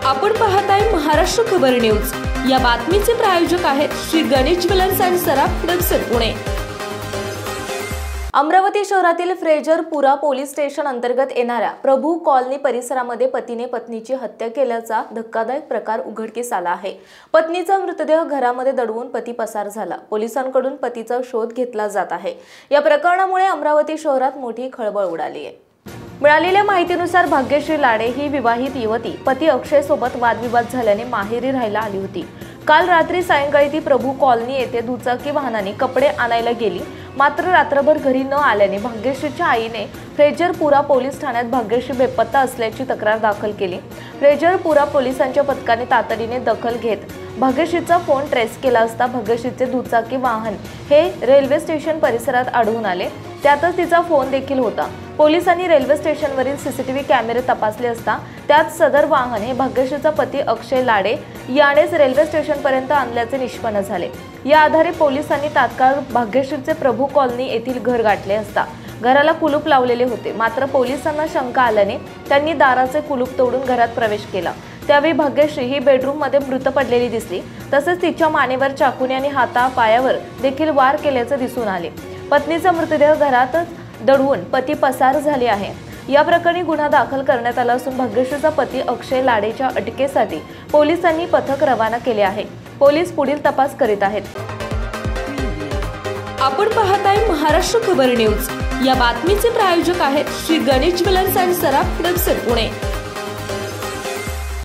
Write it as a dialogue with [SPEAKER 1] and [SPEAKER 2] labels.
[SPEAKER 1] आपण पाहताय महाराष्ट्र खबर न्यूज। या बातमीचे प्रायोजक आहेत Shri Ganesh jewellers and Saraf products Pune.
[SPEAKER 2] Amravati शहरातील फ्रेजरपुरा पोलीस स्टेशन अंतर्गत येणाऱ्या प्रभू कॉलनी परिसरामध्ये पतीने पत्नीची हत्या केल्याचा धक्कादायक प्रकार उघडकीस आला आहे। पत्नीचा मृतदेह घरामध्ये दडवून पती पसार झाला। पोलिसांकडून पतीचा शोध घेतला जात आहे। या प्रकरणामुळे अमरावती शहरात मोठी खळबळ उडाली आहे। मिळालेल्या माहितीनुसार भाग्यश्री लाडे ही विवाहित युवती पती अक्षय सोबत वादविवाद झाल्याने माहेरी राहायला आली होती। काल रात्री सायंकाळी ती प्रभू कॉलनी येथे दुचाकी वाहनाने कपडे आणायला गेली, मात्र रात्रभर घरी न आल्याने भाग्यश्रीच्या आईने फ्रेजरपुरा पोलीस ठाण्यात भाग्यश्री बेपत्ता असल्याची तक्रार दाखल केली। फ्रेजरपुरा पोलिसांच्या पथकाने तातडीने दखल घेत भाग्यश्रीचा फोन ट्रेस केला असता भाग्यश्रीचे दुचाकी वाहन हे रेल्वे स्टेशन परिसरात आढळून आले। त्यातच तिचा फोन देखील होता। पोलिसांनी रेल्वे स्टेशनवरील सीसीटीव्ही कॅमेरे तपासले असता त्यात सदर वाहन हे भाग्यश्रीचा पती अक्षय लाडे यानेच रेल्वे स्टेशन पर्यंत आणल्याचे निष्पन्न झाले। या आधारे पोलिसांनी तात्काळ भाग्यश्रीचे प्रभू कॉलनी येथील घर गाठले असता घराला कुलूप लावलेले होते, मात्र पोलिसांना शंका आल्याने त्यांनी दाराचे कुलूप तोडून घरात प्रवेश केला। त्यावेळी भाग्यश्री ही बेडरूम मध्ये मृत पडलेली दिसली। तसेच तिच्या मानेवर चाकूने आणि हातापायावर देखील वार केल्याचे दिसून आले। पत्नीचा मृतदेह घरातच दडवून पती पसार झाले आहे। या प्रकरणी गुन्हा दाखल करण्यात आला असून भाग्यश्रीचा पती अक्षय लाडेच्या अटकेसाठी पोलिसांनी पथक रवाना केले आहे। पोलीस पुढील तपास करीत आहेत।
[SPEAKER 1] आपण पाहताय महाराष्ट्र खबर न्यूज। या बातमीचे प्रायोजक आहेत Shri Ganesh jewellers and Saraf products Pune.